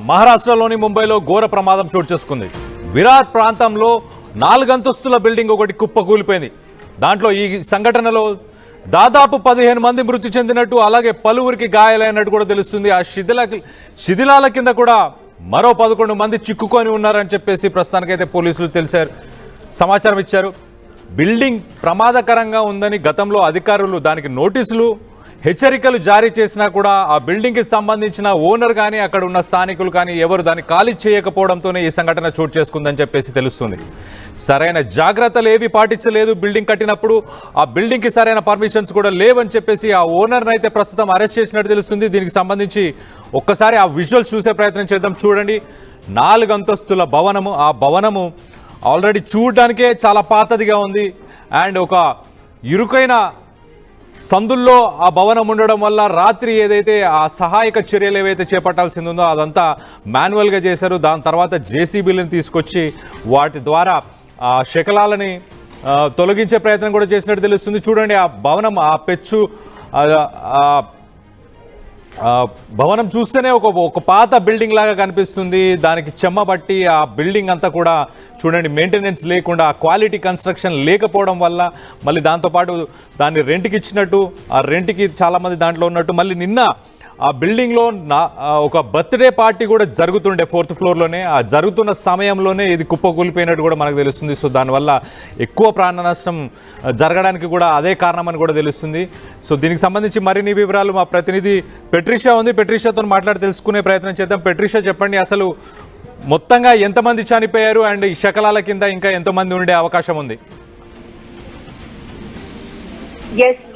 మహారాష్ట్రలోని ముంబైలో ఘోర ప్రమాదం చోటు చేసుకుంది. విరార్ ప్రాంతంలో 4 అంతస్తుల బిల్డింగ్ ఒకటి కుప్పకూలిపోయింది. దాంట్లో ఈ సంఘటనలో దాదాపు 15 మంది మృతి చెందినట్టు, అలాగే పలువురికి గాయాలైనట్టు కూడా తెలుస్తుంది. ఆ శిథిలాల కింద కూడా మరో 11 మంది చిక్కుకొని ఉన్నారని చెప్పేసి ప్రస్తుతానికైతే పోలీసులు సమాచారం ఇచ్చారు. బిల్డింగ్ ప్రమాదకరంగా ఉందని గతంలో అధికారులు దానికి నోటీసులు, హెచ్చరికలు జారీ చేసినా కూడా ఆ బిల్డింగ్కి సంబంధించిన ఓనర్ కానీ అక్కడ ఉన్న స్థానికులు కానీ ఎవరు దాన్ని ఖాళీ చేయకపోవడంతోనే ఈ సంఘటన చోటు చేసుకుందని చెప్పేసి తెలుస్తుంది. సరైన జాగ్రత్తలు ఏవి పాటించలేదు. బిల్డింగ్ కట్టినప్పుడు ఆ బిల్డింగ్కి సరైన పర్మిషన్స్ కూడా లేవని చెప్పేసి ఆ ఓనర్ని అయితే ప్రస్తుతం అరెస్ట్ చేసినట్టు తెలుస్తుంది. దీనికి సంబంధించి ఒక్కసారి ఆ విజువల్స్ చూసే ప్రయత్నం చేద్దాం. చూడండి, 4 అంతస్తుల భవనము. ఆ భవనము ఆల్రెడీ చూడడానికే చాలా పాతదిగా ఉంది. అండ్ ఒక ఇరుకైన సందుల్లో ఆ భవనం ఉండడం వల్ల రాత్రి ఏదైతే ఆ సహాయక చర్యలు ఏవైతే చేపట్టాల్సింది ఉందో అదంతా మాన్యువల్గా చేశారు. దాని తర్వాత జేసీబీలను తీసుకొచ్చి వాటి ద్వారా ఆ శకలాలని తొలగించే ప్రయత్నం కూడా చేసినట్టు తెలుస్తుంది. చూడండి, ఆ భవనం, ఆ పెచ్చు భవనం చూస్తేనే ఒక పాత బిల్డింగ్ లాగా కనిపిస్తుంది. దానికి చెమ్మ బట్టి ఆ బిల్డింగ్ అంతా కూడా చూడండి మెయింటెనెన్స్ లేకుండా, క్వాలిటీ కన్స్ట్రక్షన్ లేకపోవడం వల్ల, మళ్ళీ దాంతోపాటు దాన్ని రెంట్కి ఇచ్చినట్టు, ఆ రెంట్కి చాలామంది దాంట్లో ఉన్నట్టు, మళ్ళీ నిన్న ఆ బిల్డింగ్లో ఒక బర్త్డే పార్టీ కూడా జరుగుతుండే 4th ఫ్లోర్లోనే. ఆ జరుగుతున్న సమయంలోనే ఇది కుప్పకూలిపోయినట్టు కూడా మనకు తెలుస్తుంది. సో దానివల్ల ఎక్కువ ప్రాణ నష్టం జరగడానికి కూడా అదే కారణమని కూడా తెలుస్తుంది. సో దీనికి సంబంధించి మరిన్ని వివరాలు మా ప్రతినిధి పెట్రిషా ఉంది. పెట్రిషాతో మాట్లాడి తెలుసుకునే ప్రయత్నం చేద్దాం. పెట్రిషా, చెప్పండి, అసలు మొత్తంగా ఎంతమంది చనిపోయారు అండ్ ఈ శకలాల కింద ఇంకా ఎంతమంది ఉండే అవకాశం ఉంది?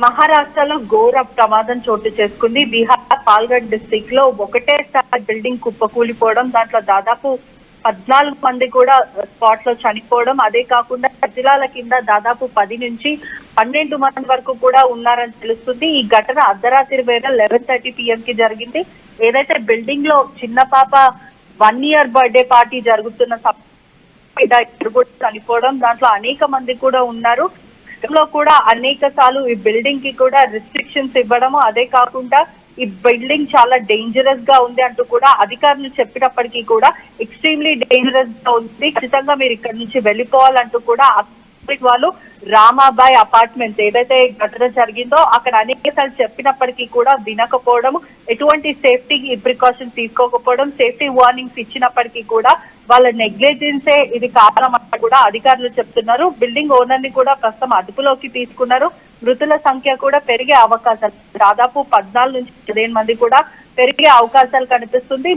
మహారాష్ట్రలో ఘోర ప్రమాదం చోటు చేసుకుంది. బీహార్ పాల్గఢ్ డిస్ట్రిక్ట్ లో ఒకటేసారి బిల్డింగ్ కుప్పకూలిపోవడం, దాంట్లో దాదాపు 14 మంది కూడా స్పాట్ లో చనిపోవడం. అదే కాకుండా శిథిలాల కింద దాదాపు 10 నుంచి 12 మంది వరకు కూడా ఉన్నారని తెలుస్తుంది. ఈ ఘటన అర్ధరాత్రి వేళ 11:30 PM కి జరిగింది. ఏదైతే బిల్డింగ్ లో చిన్న పాప 1 year బర్త్డే పార్టీ జరుగుతున్న చనిపోవడం, దాంట్లో అనేక మంది కూడా ఉన్నారు. లో కూడా అనేక సార్లు ఈ బిల్డింగ్ కి కూడా రిస్ట్రిక్షన్స్ ఇవ్వడము, అదే కాకుండా ఈ బిల్డింగ్ చాలా డేంజరస్ గా ఉంది అంటూ కూడా అధికారులు చెప్పినప్పటికీ కూడా ఎక్స్ట్రీమ్లీ డేంజరస్ గా ఉంది, ఖచ్చితంగా మీరు ఇక్కడ నుంచి వెళ్ళిపోవాలంటూ కూడా వాళ్ళు రామాబాయ్ అపార్ట్మెంట్స్ ఏదైతే ఘటన జరిగిందో అక్కడ అనేక సార్లు చెప్పినప్పటికీ కూడా వినకపోవడం, ఎటువంటి సేఫ్టీ ప్రికాషన్స్ తీసుకోకపోవడం, సేఫ్టీ వార్నింగ్స్ ఇచ్చినప్పటికీ కూడా వాళ్ళ నెగ్లిజెన్సే ఇది కారణం అని కూడా అధికారులు చెప్తున్నారు. బిల్డింగ్ ఓనర్ ని కూడా ప్రస్తుతం అదుపులోకి తీసుకున్నారు. మృతుల సంఖ్య కూడా పెరిగే అవకాశాలు, దాదాపు 14 నుంచి 15 మంది కూడా పెరిగే అవకాశాలు కనిపిస్తుంది.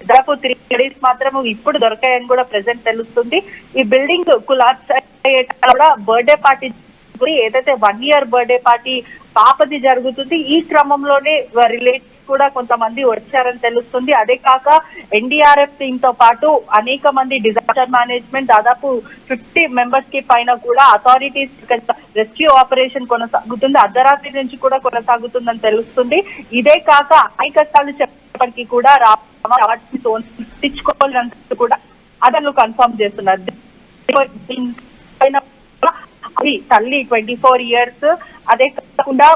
దాదాపు 3 bodies మాత్రం ఇప్పుడు దొరికాయని కూడా ప్రెసెంట్ తెలుస్తుంది. ఈ బిల్డింగ్ కొలాప్స్ కూడా బర్త్డే పార్టీ ఏదైతే 1 year బర్త్డే పార్టీ పాపది జరుగుతుంది. ఈ క్రమంలోనే రిలేటివ్స్ కూడా కొంతమంది వచ్చారని తెలుస్తుంది. అదే కాక NDRF టీమ్ తో పాటు అనేక మంది డిజాస్టర్ మేనేజ్మెంట్ దాదాపు 50 మెంబర్స్ కి పైన కూడా అథారిటీస్ రెస్క్యూ ఆపరేషన్ కొనసాగుతుంది. అర్ధరాత్రి నుంచి కూడా కొనసాగుతుందని తెలుస్తుంది. ఇదే కాక అనేక సార్లు చెప్పినప్పటికీ కూడా తెచ్చుకోవాలంటూ కూడా అదను కన్ఫర్మ్ చేస్తున్నారు. అది తల్లి 24 years, అదే కాకుండా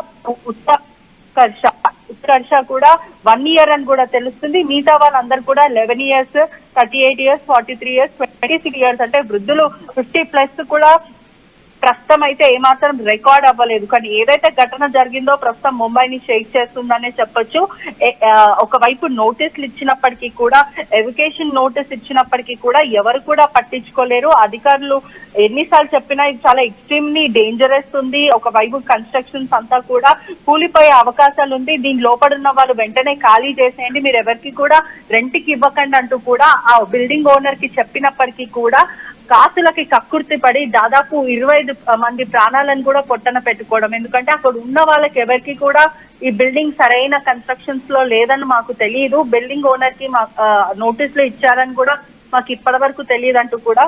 ఉత్కర్ష కూడా 1 year అని కూడా తెలుస్తుంది. మిగతా వాళ్ళందరూ కూడా 11 years, 38 years, 43 years, 26 years, అంటే వృద్ధులు 50+ కూడా ప్రస్తుతం అయితే ఏమాత్రం రికార్డ్ అవ్వలేదు. కానీ ఏదైతే ఘటన జరిగిందో ప్రస్తుతం ముంబైని షేక్ చేస్తుందనే చెప్పొచ్చు. ఒకవైపు నోటీసులు ఇచ్చినప్పటికీ కూడా, ఎవికేషన్ నోటీస్ ఇచ్చినప్పటికీ కూడా ఎవరు కూడా పట్టించుకోలేరు. అధికారులు ఎన్నిసార్లు చెప్పినా ఇది చాలా ఎక్స్ట్రీమ్లీ డేంజరస్ ఉంది, ఒకవైపు కన్స్ట్రక్షన్స్ అంతా కూడా కూలిపోయే అవకాశాలు ఉంది, దీని లోపడున్న వాళ్ళు వెంటనే ఖాళీ చేసేయండి, మీరు ఎవరికి కూడా రెంట్కి ఇవ్వకండి అంటూ కూడా ఆ బిల్డింగ్ ఓనర్ కి చెప్పినప్పటికీ కూడా కాసులకి కక్కుర్తి పడి దాదాపు 25 మంది ప్రాణాలను కూడా పొట్టన పెట్టుకోవడం. ఎందుకంటే అక్కడ ఉన్న వాళ్ళకి ఎవరికి కూడా ఈ బిల్డింగ్ సరైన కన్స్ట్రక్షన్స్ లో లేదని మాకు తెలియదు, బిల్డింగ్ ఓనర్ కి నోటీసులు ఇచ్చారని కూడా మాకు ఇప్పటి వరకు తెలియదు అంటూ కూడా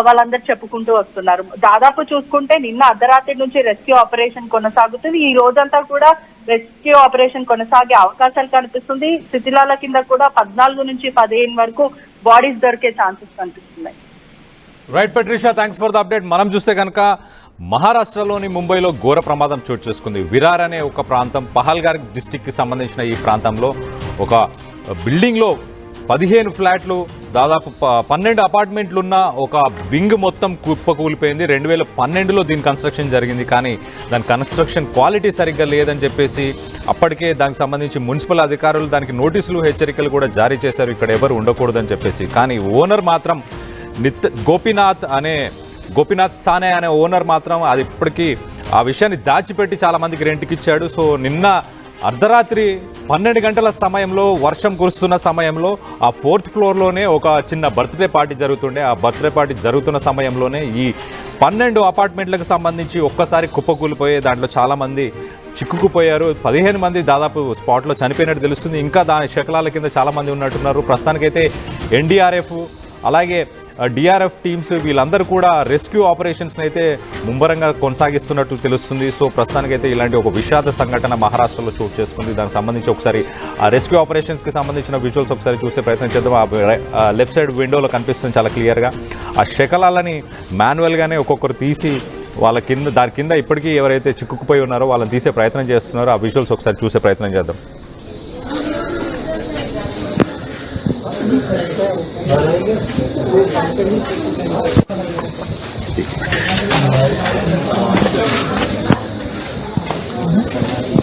వాళ్ళందరూ చెప్పుకుంటూ వస్తున్నారు. దాదాపు చూసుకుంటే నిన్న అర్ధరాత్రి నుంచి రెస్క్యూ ఆపరేషన్ కొనసాగుతుంది. ఈ రోజంతా కూడా రెస్క్యూ ఆపరేషన్ కొనసాగే అవకాశాలు కనిపిస్తుంది. శిథిలాల కింద కూడా 14 నుంచి 15 వరకు బాడీస్ దొరికే ఛాన్సెస్ కనిపిస్తున్నాయి. Right పెట్రిషా, thanks for the update. మనం చూస్తే కనుక మహారాష్ట్రలోని ముంబైలో ఘోర ప్రమాదం చోటు చేసుకుంది. విరార్ అనే ఒక ప్రాంతం, పహల్గార్ డిస్టిక్కి సంబంధించిన ఈ ప్రాంతంలో ఒక బిల్డింగ్లో 15 ఫ్లాట్లు దాదాపు 12 అపార్ట్మెంట్లు ఉన్న ఒక వింగ్ మొత్తం కుప్పకూలిపోయింది. 2012లో దీని కన్స్ట్రక్షన్ జరిగింది, కానీ దాని కన్స్ట్రక్షన్ క్వాలిటీ సరిగ్గా లేదని చెప్పేసి అప్పటికే దానికి సంబంధించి మున్సిపల్ అధికారులు దానికి నోటీసులు హెచ్చరికలు కూడా జారీ చేశారు, ఇక్కడ ఎవరు ఉండకూడదని చెప్పేసి. కానీ ఓనర్ మాత్రం గోపీనాథ్ సానే అనే ఓనర్ మాత్రం అది ఇప్పటికీ ఆ విషయాన్ని దాచిపెట్టి చాలామందికి రెంట్కి ఇచ్చాడు. సో నిన్న అర్ధరాత్రి 12 గంటల సమయంలో వర్షం కురుస్తున్న సమయంలో ఆ 4th ఫ్లోర్లోనే ఒక చిన్న బర్త్డే పార్టీ జరుగుతుండే. ఆ బర్త్డే పార్టీ జరుగుతున్న సమయంలోనే ఈ 12 అపార్ట్మెంట్లకు సంబంధించి ఒక్కసారి కుప్పకూలిపోయే దాంట్లో చాలామంది చిక్కుకుపోయారు. 15 మంది దాదాపు స్పాట్లో చనిపోయినట్టు తెలుస్తుంది. ఇంకా దాని శకలాల కింద చాలామంది ఉన్నట్టున్నారు. ప్రస్తుతానికైతే ఎన్డీఆర్ఎఫ్ అలాగే డిఆర్ఎఫ్ టీమ్స్ వీళ్ళందరూ కూడా రెస్క్యూ ఆపరేషన్స్ని అయితే ముమ్మరంగా కొనసాగిస్తున్నట్టు తెలుస్తుంది. సో ప్రస్తుతానికైతే ఇలాంటి ఒక విషాద సంఘటన మహారాష్ట్రలో చోటు చేసుకుంది. దానికి సంబంధించి ఒకసారి ఆ రెస్క్యూ ఆపరేషన్స్కి సంబంధించిన విజువల్స్ ఒకసారి చూసే ప్రయత్నం చేద్దాం. ఆ లెఫ్ట్ సైడ్ విండోలో కనిపిస్తుంది చాలా క్లియర్గా. ఆ శకలాలని మాన్యువల్గానే ఒక్కొక్కరు తీసి వాళ్ళ కింద దాని కింద ఇప్పటికీ ఎవరైతే చిక్కుకుపోయి ఉన్నారో వాళ్ళని తీసే ప్రయత్నం చేస్తున్నారో ఆ విజువల్స్ ఒకసారి చూసే ప్రయత్నం చేద్దాం.